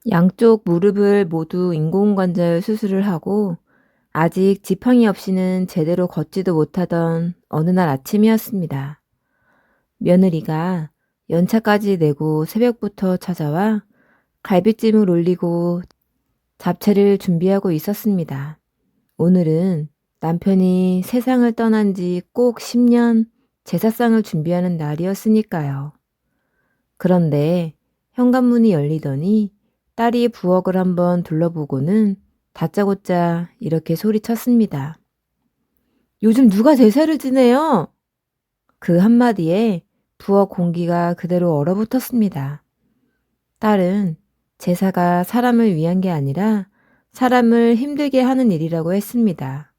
양쪽 무릎을 모두 인공관절 수술을 하고 아직 지팡이 없이는 제대로 걷지도 못하던 어느 날 아침이었습니다. 며느리가 연차까지 내고 새벽부터 찾아와 갈비찜을 올리고 잡채를 준비하고 있었습니다. 오늘은 남편이 세상을 떠난 지 꼭 10년 제사상을 준비하는 날이었으니까요. 그런데 현관문이 열리더니 딸이 부엌을 한번 둘러보고는 다짜고짜 이렇게 소리쳤습니다. 요즘 누가 제사를 지내요? 그 한마디에 부엌 공기가 그대로 얼어붙었습니다. 딸은 제사가 사람을 위한 게 아니라 사람을 힘들게 하는 일이라고 했습니다.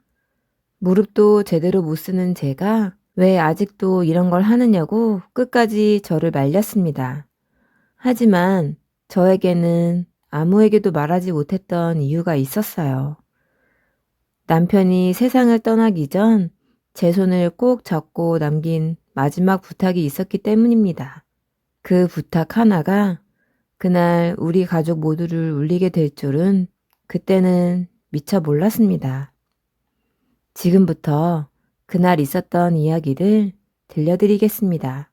무릎도 제대로 못 쓰는 제가 왜 아직도 이런 걸 하느냐고 끝까지 저를 말렸습니다. 하지만 저에게는 아무에게도 말하지 못했던 이유가 있었어요. 남편이 세상을 떠나기 전 제 손을 꼭 잡고 남긴 마지막 부탁이 있었기 때문입니다. 그 부탁 하나가 그날 우리 가족 모두를 울리게 될 줄은 그때는 미처 몰랐습니다. 지금부터 그날 있었던 이야기를 들려드리겠습니다.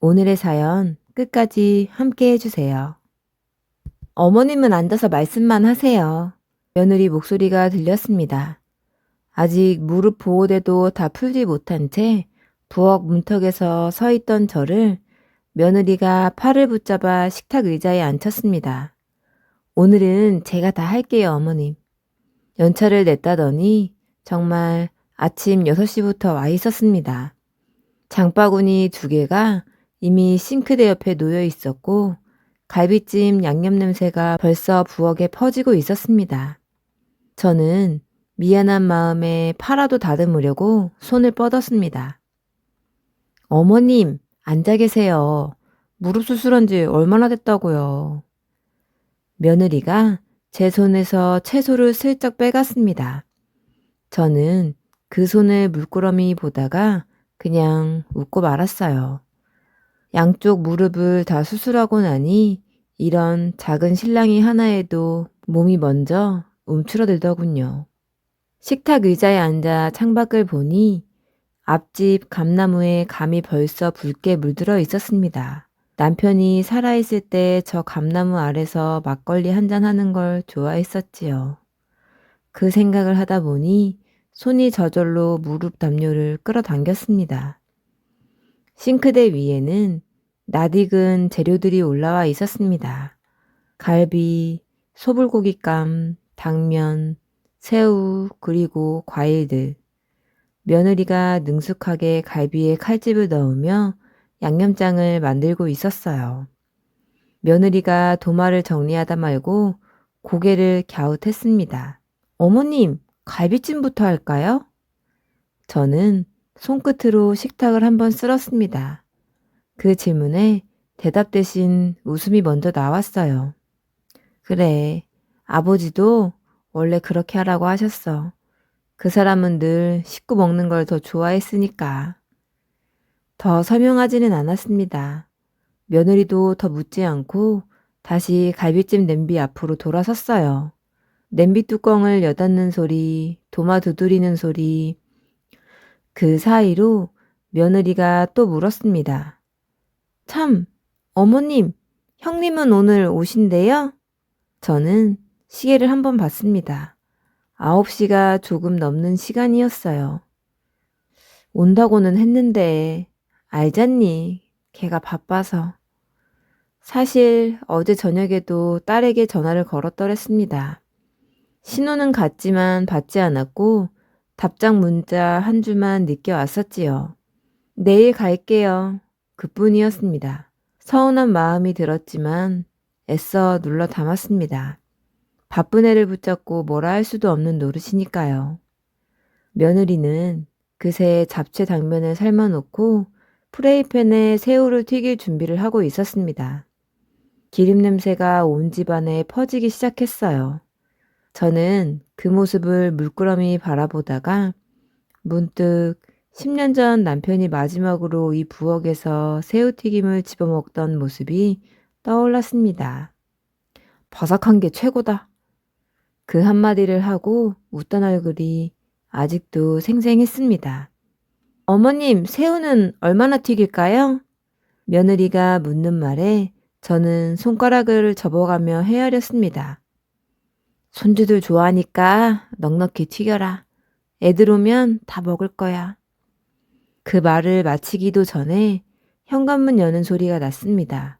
오늘의 사연 끝까지 함께 해주세요. 어머님은 앉아서 말씀만 하세요. 며느리 목소리가 들렸습니다. 아직 무릎 보호대도 다 풀지 못한 채 부엌 문턱에서 서 있던 저를 며느리가 팔을 붙잡아 식탁 의자에 앉혔습니다. 오늘은 제가 다 할게요, 어머님. 연차를 냈다더니 정말 아침 6시부터 와 있었습니다. 장바구니 2개가 이미 싱크대 옆에 놓여 있었고 갈비찜 양념 냄새가 벌써 부엌에 퍼지고 있었습니다. 저는 미안한 마음에 파라도 다듬으려고 손을 뻗었습니다. 어머님, 앉아 계세요. 무릎 수술한 지 얼마나 됐다고요. 며느리가 제 손에서 채소를 슬쩍 빼갔습니다. 저는 그 손을 물끄러미 보다가 그냥 웃고 말았어요. 양쪽 무릎을 다 수술하고 나니 이런 작은 신랑이 하나에도 몸이 먼저 움츠러들더군요. 식탁 의자에 앉아 창밖을 보니 앞집 감나무에 감이 벌써 붉게 물들어 있었습니다. 남편이 살아있을 때 저 감나무 아래서 막걸리 한잔 하는 걸 좋아했었지요. 그 생각을 하다 보니 손이 저절로 무릎 담요를 끌어당겼습니다. 싱크대 위에는 낯익은 재료들이 올라와 있었습니다. 갈비, 소불고기감, 당면, 새우, 그리고 과일들. 며느리가 능숙하게 갈비에 칼집을 넣으며 양념장을 만들고 있었어요. 며느리가 도마를 정리하다 말고 고개를 갸웃했습니다. 어머님, 갈비찜부터 할까요? 저는 손끝으로 식탁을 한번 쓸었습니다. 그 질문에 대답 대신 웃음이 먼저 나왔어요. 그래, 아버지도 원래 그렇게 하라고 하셨어. 그 사람은 늘 식구 먹는 걸 더 좋아했으니까. 더 설명하지는 않았습니다. 며느리도 더 묻지 않고 다시 갈비찜 냄비 앞으로 돌아섰어요. 냄비 뚜껑을 여닫는 소리, 도마 두드리는 소리. 그 사이로 며느리가 또 물었습니다. 참, 어머님, 형님은 오늘 오신대요? 저는 시계를 한번 봤습니다. 9시가 조금 넘는 시간이었어요. 온다고는 했는데 알잖니, 걔가 바빠서. 사실 어제 저녁에도 딸에게 전화를 걸었더랬습니다. 신호는 갔지만 받지 않았고 답장 문자 한 주만 늦게 왔었지요. 내일 갈게요. 그뿐이었습니다. 서운한 마음이 들었지만 애써 눌러 담았습니다. 바쁜 애를 붙잡고 뭐라 할 수도 없는 노릇이니까요. 며느리는 그새 잡채 당면을 삶아놓고 프라이팬에 새우를 튀길 준비를 하고 있었습니다. 기름 냄새가 온 집안에 퍼지기 시작했어요. 저는 그 모습을 물끄러미 바라보다가 문득 10년 전 남편이 마지막으로 이 부엌에서 새우튀김을 집어먹던 모습이 떠올랐습니다. 바삭한 게 최고다. 그 한마디를 하고 웃던 얼굴이 아직도 생생했습니다. 어머님, 새우는 얼마나 튀길까요? 며느리가 묻는 말에 저는 손가락을 접어가며 헤아렸습니다. 손주들 좋아하니까 넉넉히 튀겨라. 애들 오면 다 먹을 거야. 그 말을 마치기도 전에 현관문 여는 소리가 났습니다.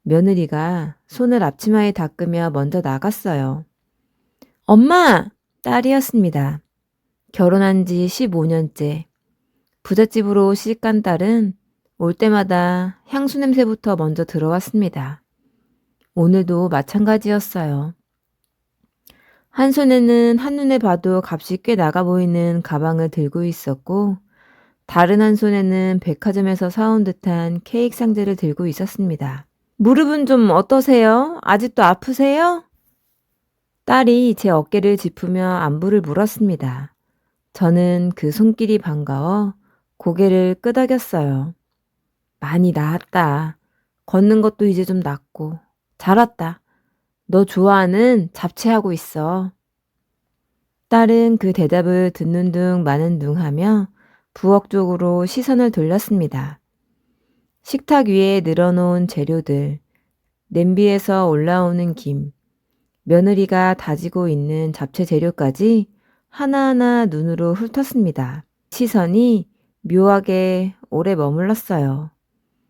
며느리가 손을 앞치마에 닦으며 먼저 나갔어요. 엄마! 딸이었습니다. 결혼한 지 15년째. 부잣집으로 시집간 딸은 올 때마다 향수 냄새부터 먼저 들어왔습니다. 오늘도 마찬가지였어요. 한 손에는 한눈에 봐도 값이 꽤 나가 보이는 가방을 들고 있었고, 다른 한 손에는 백화점에서 사온 듯한 케이크 상자를 들고 있었습니다. 무릎은 좀 어떠세요? 아직도 아프세요? 딸이 제 어깨를 짚으며 안부를 물었습니다. 저는 그 손길이 반가워 고개를 끄덕였어요. 많이 나았다. 걷는 것도 이제 좀 낫고. 잘 왔다. 너 좋아하는 잡채하고 있어. 딸은 그 대답을 듣는 둥 마는 둥 하며 부엌 쪽으로 시선을 돌렸습니다. 식탁 위에 늘어놓은 재료들, 냄비에서 올라오는 김, 며느리가 다지고 있는 잡채 재료까지 하나하나 눈으로 훑었습니다. 시선이 묘하게 오래 머물렀어요.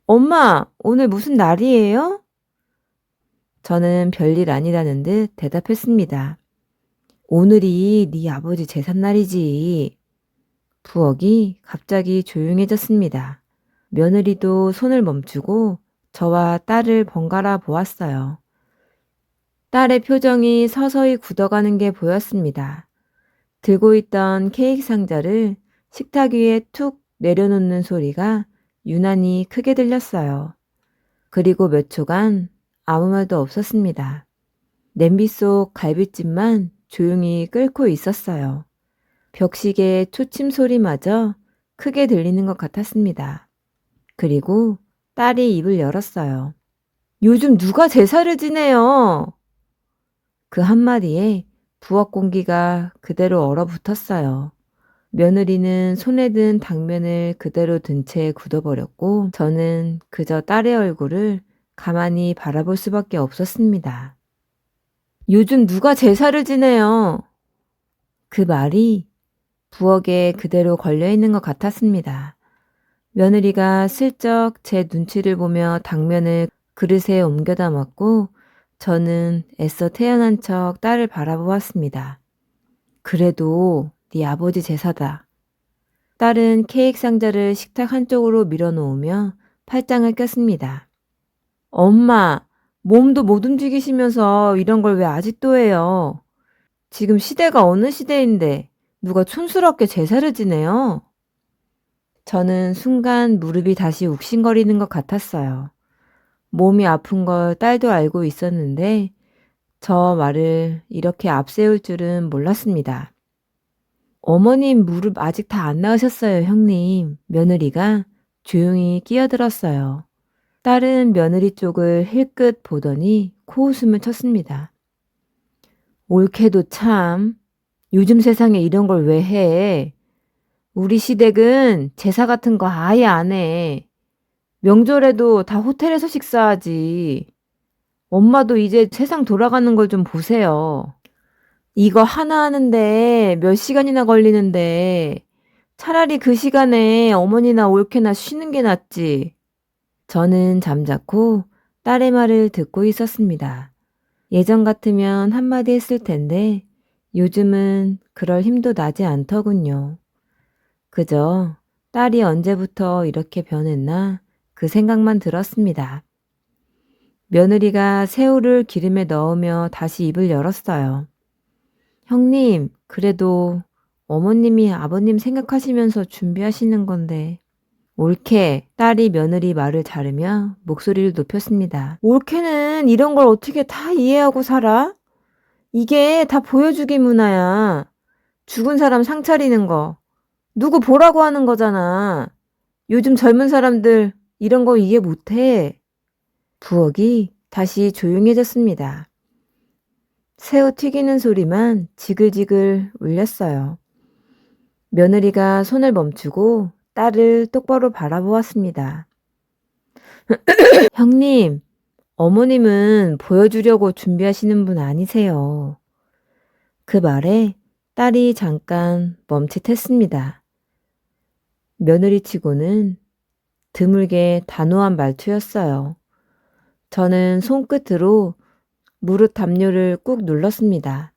엄마, 오늘 무슨 날이에요? 저는 별일 아니라는 듯 대답했습니다. 오늘이 네 아버지 제삿날이지. 부엌이 갑자기 조용해졌습니다. 며느리도 손을 멈추고 저와 딸을 번갈아 보았어요. 딸의 표정이 서서히 굳어가는 게 보였습니다. 들고 있던 케이크 상자를 식탁 위에 툭 내려놓는 소리가 유난히 크게 들렸어요. 그리고 몇 초간 아무 말도 없었습니다. 냄비 속 갈비찜만 조용히 끓고 있었어요. 벽시계 초침 소리마저 크게 들리는 것 같았습니다. 그리고 딸이 입을 열었어요. 요즘 누가 제사를 지내요? 그 한마디에 부엌 공기가 그대로 얼어붙었어요. 며느리는 손에 든 당면을 그대로 든 채 굳어버렸고 저는 그저 딸의 얼굴을 가만히 바라볼 수밖에 없었습니다. 요즘 누가 제사를 지내요? 그 말이 부엌에 그대로 걸려있는 것 같았습니다. 며느리가 슬쩍 제 눈치를 보며 당면을 그릇에 옮겨 담았고 저는 애써 태연한 척 딸을 바라보았습니다. 그래도 네 아버지 제사다. 딸은 케이크 상자를 식탁 한쪽으로 밀어놓으며 팔짱을 꼈습니다. 엄마, 몸도 못 움직이시면서 이런 걸 왜 아직도 해요? 지금 시대가 어느 시대인데 누가 촌스럽게 제사를 지내요? 저는 순간 무릎이 다시 욱신거리는 것 같았어요. 몸이 아픈 걸 딸도 알고 있었는데 저 말을 이렇게 앞세울 줄은 몰랐습니다. 어머님 무릎 아직 다 안 나으셨어요, 형님. 며느리가 조용히 끼어들었어요. 딸은 며느리 쪽을 힐끗 보더니 코웃음을 쳤습니다. 옳게도 참. 요즘 세상에 이런 걸 왜 해? 우리 시댁은 제사 같은 거 아예 안 해. 명절에도 다 호텔에서 식사하지. 엄마도 이제 세상 돌아가는 걸 좀 보세요. 이거 하나 하는데 몇 시간이나 걸리는데 차라리 그 시간에 어머니나 올케나 쉬는 게 낫지. 저는 잠자코 딸의 말을 듣고 있었습니다. 예전 같으면 한마디 했을 텐데 요즘은 그럴 힘도 나지 않더군요. 그저 딸이 언제부터 이렇게 변했나 그 생각만 들었습니다. 며느리가 새우를 기름에 넣으며 다시 입을 열었어요. 형님, 그래도 어머님이 아버님 생각하시면서 준비하시는 건데. 옳게 딸이 며느리 말을 자르며 목소리를 높였습니다. 옳게는 이런 걸 어떻게 다 이해하고 살아? 이게 다 보여주기 문화야. 죽은 사람 상 차리는 거. 누구 보라고 하는 거잖아. 요즘 젊은 사람들 이런 거 이해 못해. 부엌이 다시 조용해졌습니다. 새우 튀기는 소리만 지글지글 울렸어요. 며느리가 손을 멈추고 딸을 똑바로 바라보았습니다. 형님, 어머님은 보여주려고 준비하시는 분 아니세요. 그 말에 딸이 잠깐 멈칫했습니다. 며느리치고는 드물게 단호한 말투였어요. 저는 손끝으로 무릇 담요를 꾹 눌렀습니다.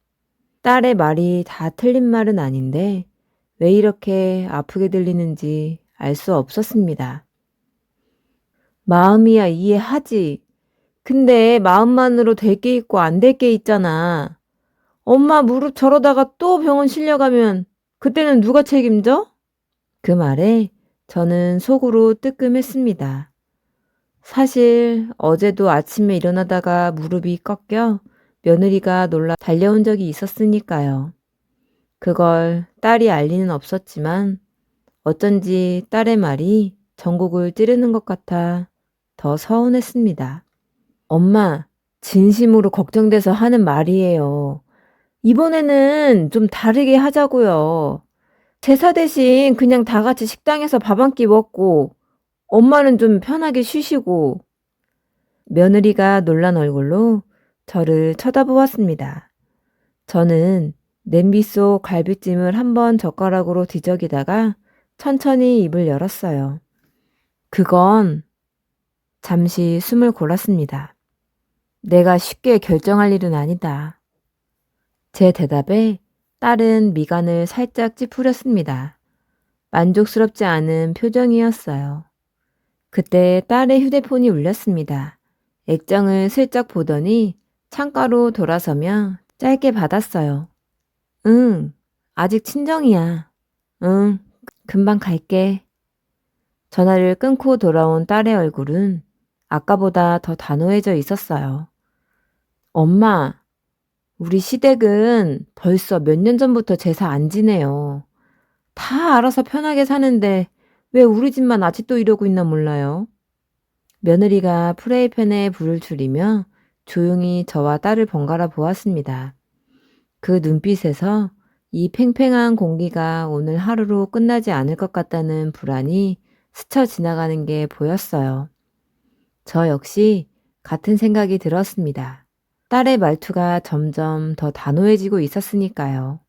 딸의 말이 다 틀린 말은 아닌데 왜 이렇게 아프게 들리는지 알 수 없었습니다. 마음이야 이해하지. 근데 마음만으로 될 게 있고 안 될 게 있잖아. 엄마 무릎 저러다가 또 병원 실려가면 그때는 누가 책임져? 그 말에 저는 속으로 뜨끔했습니다. 사실 어제도 아침에 일어나다가 무릎이 꺾여 며느리가 놀라 달려온 적이 있었으니까요. 그걸 딸이 알 리는 없었지만 어쩐지 딸의 말이 전곡을 찌르는 것 같아 더 서운했습니다. 엄마, 진심으로 걱정돼서 하는 말이에요. 이번에는 좀 다르게 하자고요. 제사 대신 그냥 다 같이 식당에서 밥 한 끼 먹고 엄마는 좀 편하게 쉬시고. 며느리가 놀란 얼굴로 저를 쳐다보았습니다. 저는 냄비 속 갈비찜을 한번 젓가락으로 뒤적이다가 천천히 입을 열었어요. 그건 잠시 숨을 골랐습니다. 내가 쉽게 결정할 일은 아니다. 제 대답에 딸은 미간을 살짝 찌푸렸습니다. 만족스럽지 않은 표정이었어요. 그때 딸의 휴대폰이 울렸습니다. 액정을 슬쩍 보더니 창가로 돌아서며 짧게 받았어요. 응, 아직 친정이야. 응, 금방 갈게. 전화를 끊고 돌아온 딸의 얼굴은 아까보다 더 단호해져 있었어요. 엄마, 우리 시댁은 벌써 몇 년 전부터 제사 안 지내요. 다 알아서 편하게 사는데 왜 우리 집만 아직도 이러고 있나 몰라요. 며느리가 프라이팬에 불을 줄이며 조용히 저와 딸을 번갈아 보았습니다. 그 눈빛에서 이 팽팽한 공기가 오늘 하루로 끝나지 않을 것 같다는 불안이 스쳐 지나가는 게 보였어요. 저 역시 같은 생각이 들었습니다. 딸의 말투가 점점 더 단호해지고 있었으니까요.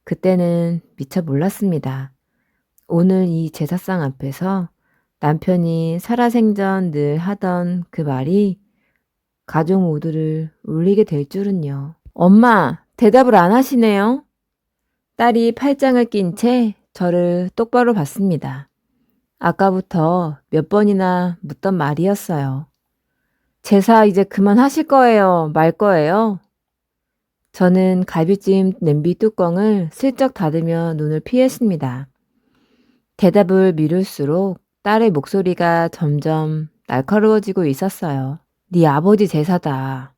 그때는 미처 몰랐습니다. 오늘 이 제사상 앞에서 남편이 살아생전 늘 하던 그 말이 가족 모두를 울리게 될 줄은요. 엄마, 대답을 안 하시네요. 딸이 팔짱을 낀 채 저를 똑바로 봤습니다. 아까부터 몇 번이나 묻던 말이었어요. 제사 이제 그만하실 거예요? 말 거예요? 저는 갈비찜 냄비 뚜껑을 슬쩍 닫으며 눈을 피했습니다. 대답을 미룰수록 딸의 목소리가 점점 날카로워지고 있었어요. 네 아버지 제사다.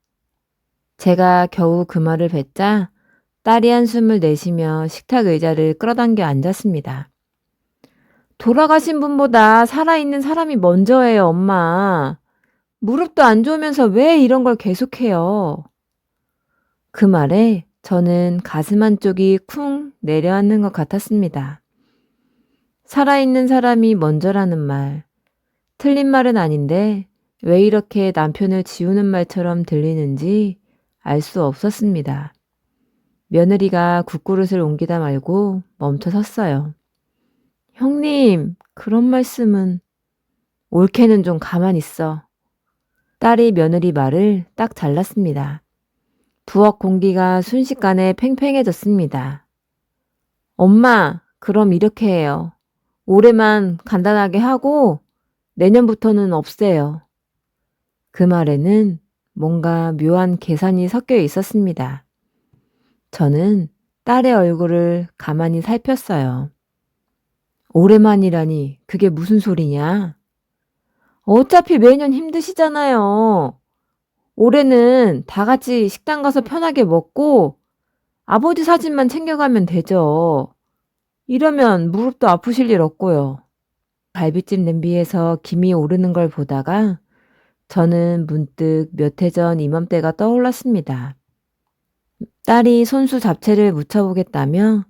제가 겨우 그 말을 뱉자 딸이 한숨을 내쉬며 식탁 의자를 끌어당겨 앉았습니다. 돌아가신 분보다 살아있는 사람이 먼저예요, 엄마. 무릎도 안 좋으면서 왜 이런 걸 계속해요? 그 말에 저는 가슴 한쪽이 쿵 내려앉는 것 같았습니다. 살아있는 사람이 먼저라는 말, 틀린 말은 아닌데 왜 이렇게 남편을 지우는 말처럼 들리는지 알 수 없었습니다. 며느리가 국그릇을 옮기다 말고 멈춰 섰어요. 형님, 그런 말씀은. 올케는 좀 가만히 있어. 딸이 며느리 말을 딱 잘랐습니다. 부엌 공기가 순식간에 팽팽해졌습니다. 엄마, 그럼 이렇게 해요. 올해만 간단하게 하고 내년부터는 없애요. 그 말에는 뭔가 묘한 계산이 섞여 있었습니다. 저는 딸의 얼굴을 가만히 살폈어요. 올해만이라니 그게 무슨 소리냐? 어차피 매년 힘드시잖아요. 올해는 다 같이 식당 가서 편하게 먹고 아버지 사진만 챙겨가면 되죠. 이러면 무릎도 아프실 일 없고요. 갈비찜 냄비에서 김이 오르는 걸 보다가 저는 문득 몇 해 전 이맘때가 떠올랐습니다. 딸이 손수 잡채를 무쳐보겠다며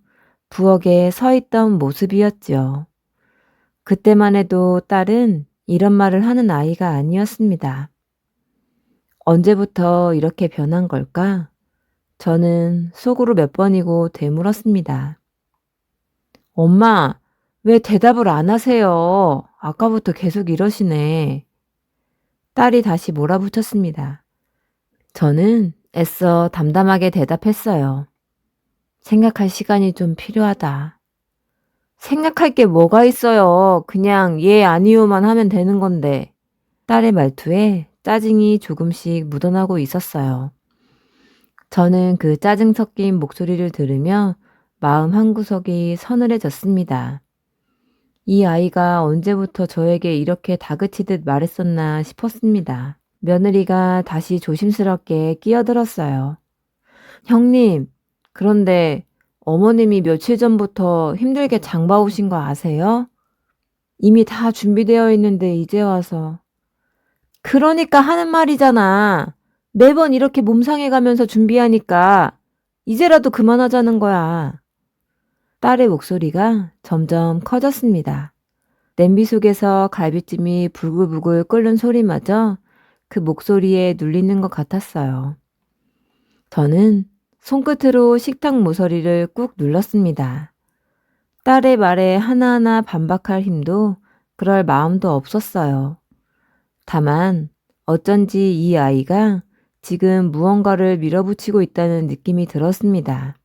부엌에 서 있던 모습이었지요. 그때만 해도 딸은 이런 말을 하는 아이가 아니었습니다. 언제부터 이렇게 변한 걸까? 저는 속으로 몇 번이고 되물었습니다. 엄마, 왜 대답을 안 하세요? 아까부터 계속 이러시네. 딸이 다시 몰아붙였습니다. 저는 애써 담담하게 대답했어요. 생각할 시간이 좀 필요하다. 생각할 게 뭐가 있어요. 그냥 예, 아니요만 하면 되는 건데. 딸의 말투에 짜증이 조금씩 묻어나고 있었어요. 저는 그 짜증 섞인 목소리를 들으며 마음 한구석이 서늘해졌습니다. 이 아이가 언제부터 저에게 이렇게 다그치듯 말했었나 싶었습니다. 며느리가 다시 조심스럽게 끼어들었어요. 형님, 그런데 어머님이 며칠 전부터 힘들게 장봐 오신 거 아세요? 이미 다 준비되어 있는데 이제 와서. 그러니까 하는 말이잖아. 매번 이렇게 몸 상해가면서 준비하니까 이제라도 그만하자는 거야. 딸의 목소리가 점점 커졌습니다. 냄비 속에서 갈비찜이 부글부글 끓는 소리마저 그 목소리에 눌리는 것 같았어요. 저는 손끝으로 식탁 모서리를 꾹 눌렀습니다. 딸의 말에 하나하나 반박할 힘도 그럴 마음도 없었어요. 다만 어쩐지 이 아이가 지금 무언가를 밀어붙이고 있다는 느낌이 들었습니다.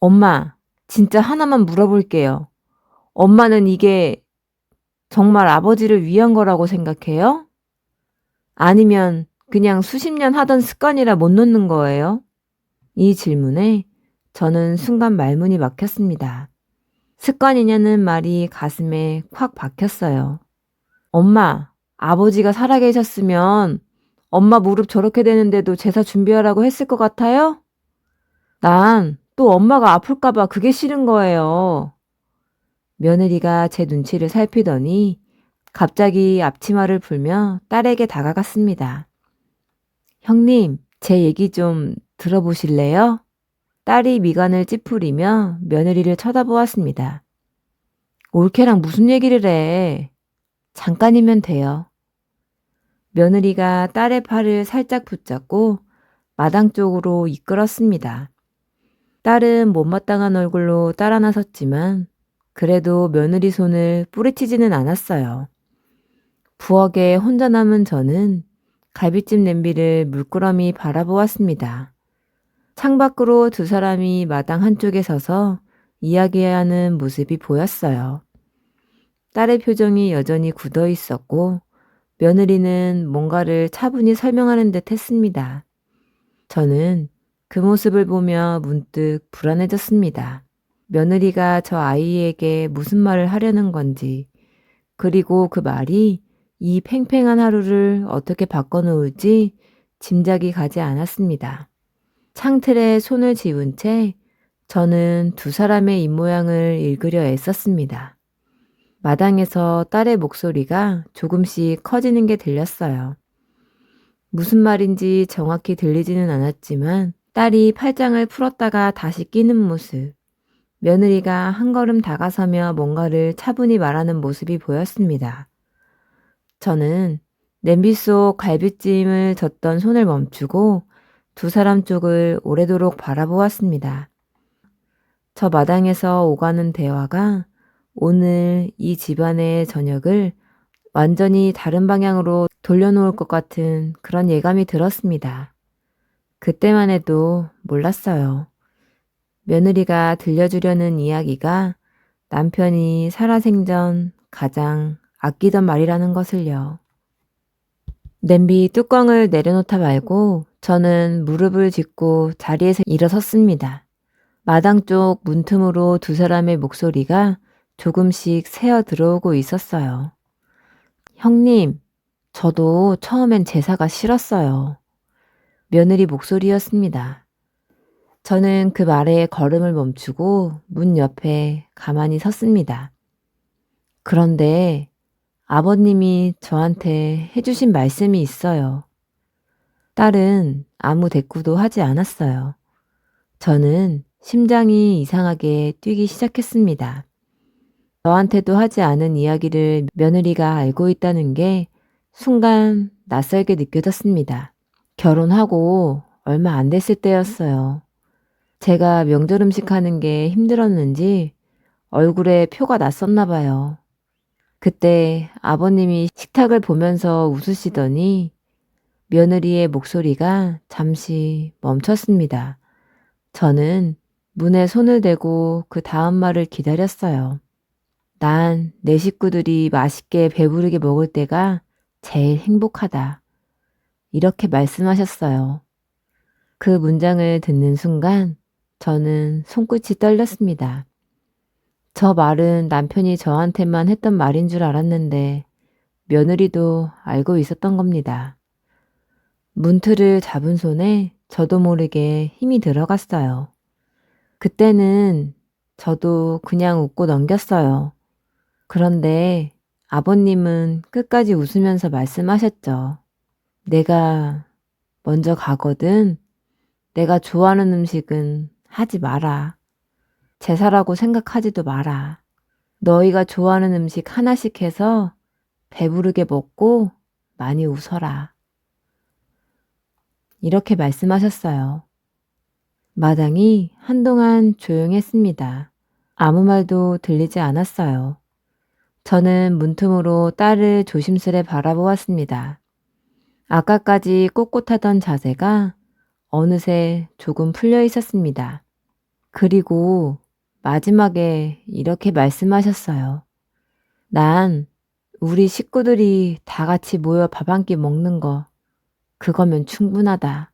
엄마, 진짜 하나만 물어볼게요. 엄마는 이게 정말 아버지를 위한 거라고 생각해요? 아니면 그냥 수십 년 하던 습관이라 못 놓는 거예요? 이 질문에 저는 순간 말문이 막혔습니다. 습관이냐는 말이 가슴에 콱 박혔어요. 엄마, 아버지가 살아계셨으면 엄마 무릎 저렇게 되는데도 제사 준비하라고 했을 것 같아요? 난 또 엄마가 아플까봐 그게 싫은 거예요. 며느리가 제 눈치를 살피더니 갑자기 앞치마를 풀며 딸에게 다가갔습니다. 형님, 제 얘기 좀 들어보실래요? 딸이 미간을 찌푸리며 며느리를 쳐다보았습니다. 올케랑 무슨 얘기를 해? 잠깐이면 돼요. 며느리가 딸의 팔을 살짝 붙잡고 마당 쪽으로 이끌었습니다. 딸은 못마땅한 얼굴로 따라 나섰지만 그래도 며느리 손을 뿌리치지는 않았어요. 부엌에 혼자 남은 저는 갈비찜 냄비를 물끄러미 바라보았습니다. 창밖으로 두 사람이 마당 한쪽에 서서 이야기하는 모습이 보였어요. 딸의 표정이 여전히 굳어 있었고 며느리는 뭔가를 차분히 설명하는 듯 했습니다. 저는 그 모습을 보며 문득 불안해졌습니다. 며느리가 저 아이에게 무슨 말을 하려는 건지, 그리고 그 말이 이 팽팽한 하루를 어떻게 바꿔놓을지 짐작이 가지 않았습니다. 창틀에 손을 지운 채 저는 두 사람의 입모양을 읽으려 애썼습니다. 마당에서 딸의 목소리가 조금씩 커지는 게 들렸어요. 무슨 말인지 정확히 들리지는 않았지만 딸이 팔짱을 풀었다가 다시 끼는 모습, 며느리가 한 걸음 다가서며 뭔가를 차분히 말하는 모습이 보였습니다. 저는 냄비 속 갈비찜을 젓던 손을 멈추고 두 사람 쪽을 오래도록 바라보았습니다. 저 마당에서 오가는 대화가 오늘 이 집안의 저녁을 완전히 다른 방향으로 돌려놓을 것 같은 그런 예감이 들었습니다. 그때만 해도 몰랐어요. 며느리가 들려주려는 이야기가 남편이 살아생전 가장 아끼던 말이라는 것을요. 냄비 뚜껑을 내려놓다 말고 저는 무릎을 짚고 자리에서 일어섰습니다. 마당 쪽 문틈으로 두 사람의 목소리가 조금씩 새어 들어오고 있었어요. 형님, 저도 처음엔 제사가 싫었어요. 며느리 목소리였습니다. 저는 그 말에 걸음을 멈추고 문 옆에 가만히 섰습니다. 그런데 아버님이 저한테 해주신 말씀이 있어요. 딸은 아무 대꾸도 하지 않았어요. 저는 심장이 이상하게 뛰기 시작했습니다. 저한테도 하지 않은 이야기를 며느리가 알고 있다는 게 순간 낯설게 느껴졌습니다. 결혼하고 얼마 안 됐을 때였어요. 제가 명절 음식 하는 게 힘들었는지 얼굴에 표가 났었나 봐요. 그때 아버님이 식탁을 보면서 웃으시더니 며느리의 목소리가 잠시 멈췄습니다. 저는 문에 손을 대고 그 다음 말을 기다렸어요. 난 내 식구들이 맛있게 배부르게 먹을 때가 제일 행복하다. 이렇게 말씀하셨어요. 그 문장을 듣는 순간 저는 손끝이 떨렸습니다. 저 말은 남편이 저한테만 했던 말인 줄 알았는데 며느리도 알고 있었던 겁니다. 문틀을 잡은 손에 저도 모르게 힘이 들어갔어요. 그때는 저도 그냥 웃고 넘겼어요. 그런데 아버님은 끝까지 웃으면서 말씀하셨죠. 내가 먼저 가거든. 내가 좋아하는 음식은 하지 마라. 제사라고 생각하지도 마라. 너희가 좋아하는 음식 하나씩 해서 배부르게 먹고 많이 웃어라. 이렇게 말씀하셨어요. 마당이 한동안 조용했습니다. 아무 말도 들리지 않았어요. 저는 문틈으로 딸을 조심스레 바라보았습니다. 아까까지 꼿꼿하던 자세가 어느새 조금 풀려 있었습니다. 그리고 마지막에 이렇게 말씀하셨어요. 난 우리 식구들이 다 같이 모여 밥 한 끼 먹는 거, 그거면 충분하다.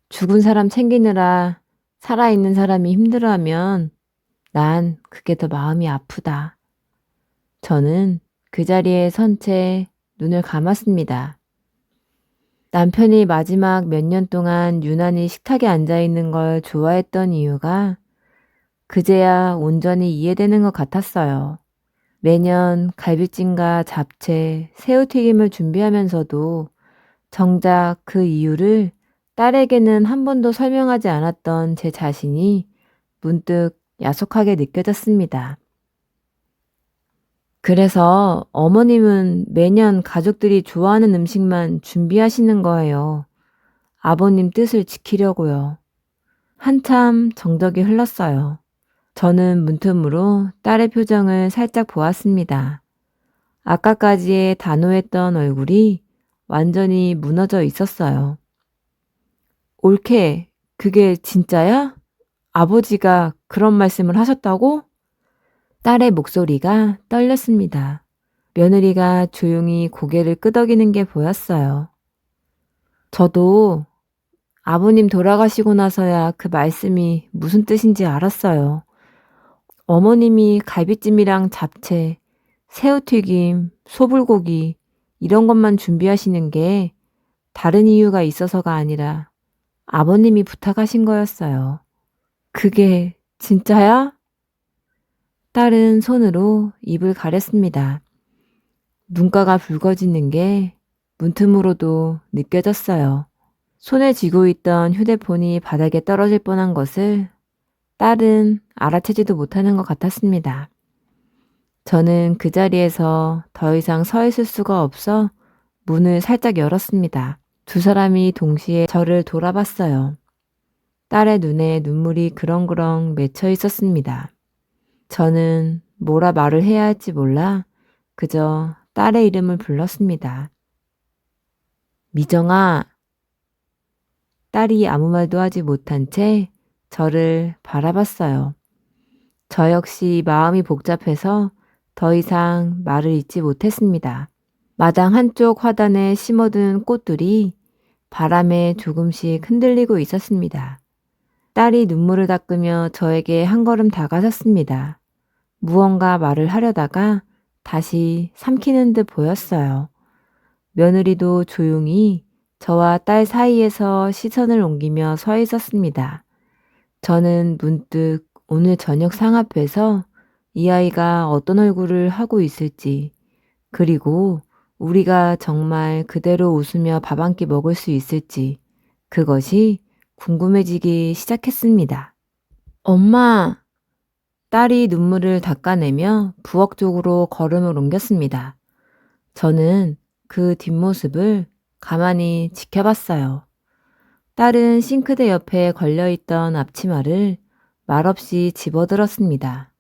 죽은 사람 챙기느라 살아있는 사람이 힘들어하면 난 그게 더 마음이 아프다. 저는 그 자리에 선 채 눈을 감았습니다. 남편이 마지막 몇 년 동안 유난히 식탁에 앉아있는 걸 좋아했던 이유가 그제야 온전히 이해되는 것 같았어요. 매년 갈비찜과 잡채, 새우튀김을 준비하면서도 정작 그 이유를 딸에게는 한 번도 설명하지 않았던 제 자신이 문득 야속하게 느껴졌습니다. 그래서 어머님은 매년 가족들이 좋아하는 음식만 준비하시는 거예요. 아버님 뜻을 지키려고요. 한참 정적이 흘렀어요. 저는 문틈으로 딸의 표정을 살짝 보았습니다. 아까까지의 단호했던 얼굴이 완전히 무너져 있었어요. 옳게, 그게 진짜야? 아버지가 그런 말씀을 하셨다고? 딸의 목소리가 떨렸습니다. 며느리가 조용히 고개를 끄덕이는 게 보였어요. 저도 아버님 돌아가시고 나서야 그 말씀이 무슨 뜻인지 알았어요. 어머님이 갈비찜이랑 잡채, 새우튀김, 소불고기 이런 것만 준비하시는 게 다른 이유가 있어서가 아니라 아버님이 부탁하신 거였어요. 그게 진짜야? 딸은 손으로 입을 가렸습니다. 눈가가 붉어지는 게 문틈으로도 느껴졌어요. 손에 쥐고 있던 휴대폰이 바닥에 떨어질 뻔한 것을 딸은 알아채지도 못하는 것 같았습니다. 저는 그 자리에서 더 이상 서 있을 수가 없어 문을 살짝 열었습니다. 두 사람이 동시에 저를 돌아봤어요. 딸의 눈에 눈물이 그렁그렁 맺혀 있었습니다. 저는 뭐라 말을 해야 할지 몰라 그저 딸의 이름을 불렀습니다. 미정아. 딸이 아무 말도 하지 못한 채 저를 바라봤어요. 저 역시 마음이 복잡해서 더 이상 말을 잇지 못했습니다. 마당 한쪽 화단에 심어둔 꽃들이 바람에 조금씩 흔들리고 있었습니다. 딸이 눈물을 닦으며 저에게 한 걸음 다가섰습니다. 무언가 말을 하려다가 다시 삼키는 듯 보였어요. 며느리도 조용히 저와 딸 사이에서 시선을 옮기며 서 있었습니다. 저는 문득 오늘 저녁 상 앞에서 이 아이가 어떤 얼굴을 하고 있을지, 그리고 우리가 정말 그대로 웃으며 밥 한 끼 먹을 수 있을지, 그것이 궁금해지기 시작했습니다. 엄마! 딸이 눈물을 닦아내며 부엌 쪽으로 걸음을 옮겼습니다. 저는 그 뒷모습을 가만히 지켜봤어요. 딸은 싱크대 옆에 걸려있던 앞치마를 말없이 집어들었습니다.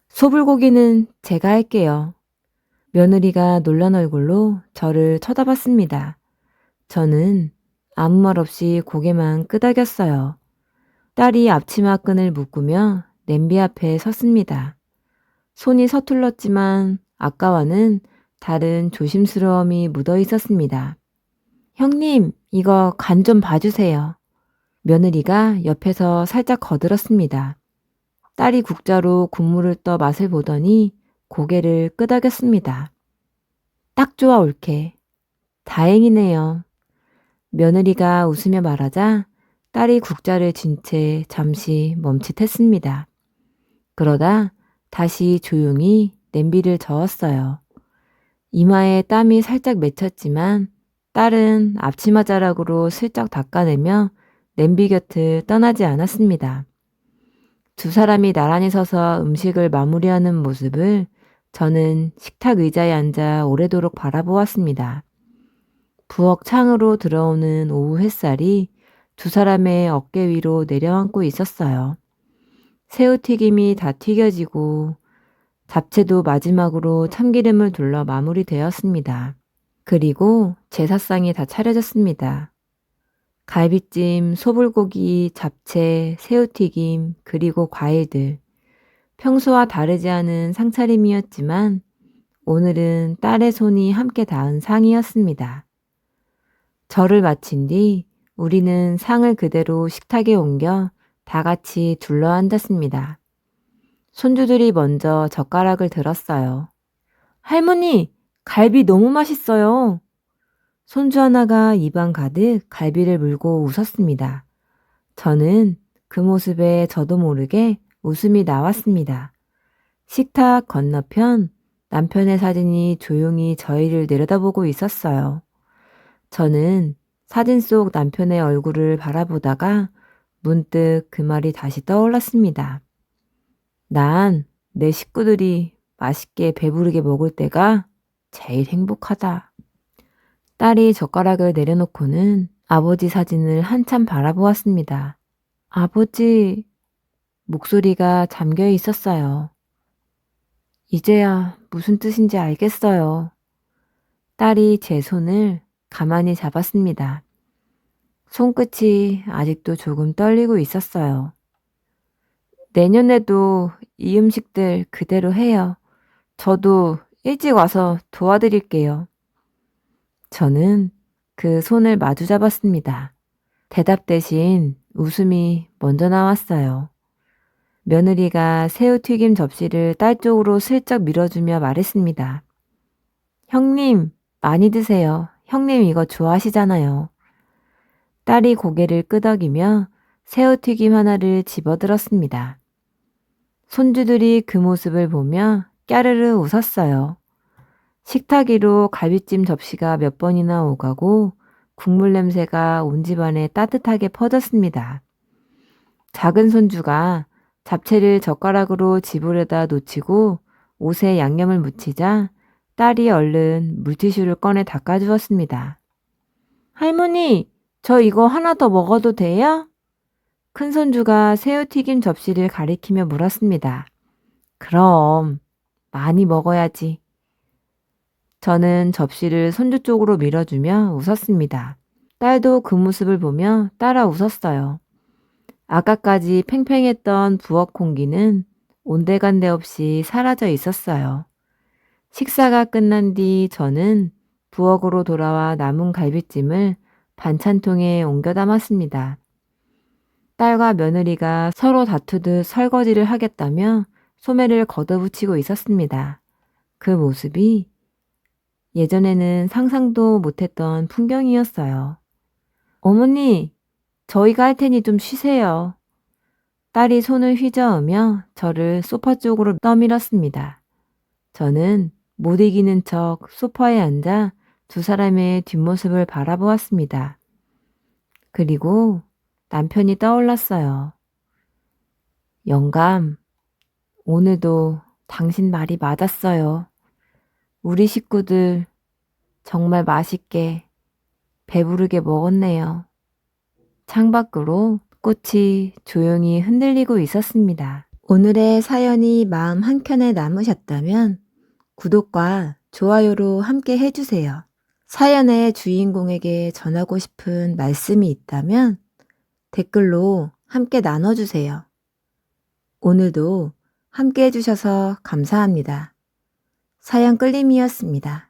소불고기는 제가 할게요. 며느리가 놀란 얼굴로 저를 쳐다봤습니다. 저는 아무 말 없이 고개만 끄덕였어요. 딸이 앞치마 끈을 묶으며 냄비 앞에 섰습니다. 손이 서툴렀지만 아까와는 다른 조심스러움이 묻어 있었습니다. 형님, 이거 간 좀 봐주세요. 며느리가 옆에서 살짝 거들었습니다. 딸이 국자로 국물을 떠 맛을 보더니 고개를 끄덕였습니다. 딱 좋아 옳게. 다행이네요. 며느리가 웃으며 말하자 딸이 국자를 쥔 채 잠시 멈칫했습니다. 그러다 다시 조용히 냄비를 저었어요. 이마에 땀이 살짝 맺혔지만 딸은 앞치마 자락으로 슬쩍 닦아내며 냄비 곁을 떠나지 않았습니다. 두 사람이 나란히 서서 음식을 마무리하는 모습을 저는 식탁 의자에 앉아 오래도록 바라보았습니다. 부엌 창으로 들어오는 오후 햇살이 두 사람의 어깨 위로 내려앉고 있었어요. 새우튀김이 다 튀겨지고 잡채도 마지막으로 참기름을 둘러 마무리되었습니다. 그리고 제사상이 다 차려졌습니다. 갈비찜, 소불고기, 잡채, 새우튀김, 그리고 과일들. 평소와 다르지 않은 상차림이었지만 오늘은 딸의 손이 함께 닿은 상이었습니다. 절을 마친 뒤 우리는 상을 그대로 식탁에 옮겨 다 같이 둘러앉았습니다. 손주들이 먼저 젓가락을 들었어요. 할머니, 갈비 너무 맛있어요. 손주 하나가 입안 가득 갈비를 물고 웃었습니다. 저는 그 모습에 저도 모르게 웃음이 나왔습니다. 식탁 건너편 남편의 사진이 조용히 저희를 내려다보고 있었어요. 저는 사진 속 남편의 얼굴을 바라보다가 문득 그 말이 다시 떠올랐습니다. 난 내 식구들이 맛있게 배부르게 먹을 때가 제일 행복하다. 딸이 젓가락을 내려놓고는 아버지 사진을 한참 바라보았습니다. 아버지, 목소리가 잠겨 있었어요. 이제야 무슨 뜻인지 알겠어요. 딸이 제 손을 가만히 잡았습니다. 손끝이 아직도 조금 떨리고 있었어요. 내년에도 이 음식들 그대로 해요. 저도 일찍 와서 도와드릴게요. 저는 그 손을 마주 잡았습니다. 대답 대신 웃음이 먼저 나왔어요. 며느리가 새우튀김 접시를 딸 쪽으로 슬쩍 밀어주며 말했습니다. 형님, 많이 드세요. 형님 이거 좋아하시잖아요. 딸이 고개를 끄덕이며 새우튀김 하나를 집어들었습니다. 손주들이 그 모습을 보며 까르르 웃었어요. 식탁 위로 갈비찜 접시가 몇 번이나 오가고 국물 냄새가 온 집안에 따뜻하게 퍼졌습니다. 작은 손주가 잡채를 젓가락으로 집으려다 놓치고 옷에 양념을 묻히자 딸이 얼른 물티슈를 꺼내 닦아주었습니다. 할머니, 저 이거 하나 더 먹어도 돼요? 큰 손주가 새우튀김 접시를 가리키며 물었습니다. 그럼 많이 먹어야지. 저는 접시를 손주 쪽으로 밀어주며 웃었습니다. 딸도 그 모습을 보며 따라 웃었어요. 아까까지 팽팽했던 부엌 공기는 온데간데 없이 사라져 있었어요. 식사가 끝난 뒤 저는 부엌으로 돌아와 남은 갈비찜을 반찬통에 옮겨 담았습니다. 딸과 며느리가 서로 다투듯 설거지를 하겠다며 소매를 걷어붙이고 있었습니다. 그 모습이 예전에는 상상도 못했던 풍경이었어요. 어머니, 저희가 할 테니 좀 쉬세요. 딸이 손을 휘저으며 저를 소파 쪽으로 떠밀었습니다. 저는 못 이기는 척 소파에 앉아 두 사람의 뒷모습을 바라보았습니다. 그리고 남편이 떠올랐어요. 영감, 오늘도 당신 말이 맞았어요. 우리 식구들 정말 맛있게 배부르게 먹었네요. 창밖으로 꽃이 조용히 흔들리고 있었습니다. 오늘의 사연이 마음 한켠에 남으셨다면 구독과 좋아요로 함께 해주세요. 사연의 주인공에게 전하고 싶은 말씀이 있다면 댓글로 함께 나눠주세요. 오늘도 함께 해주셔서 감사합니다. 사연 끌림이었습니다.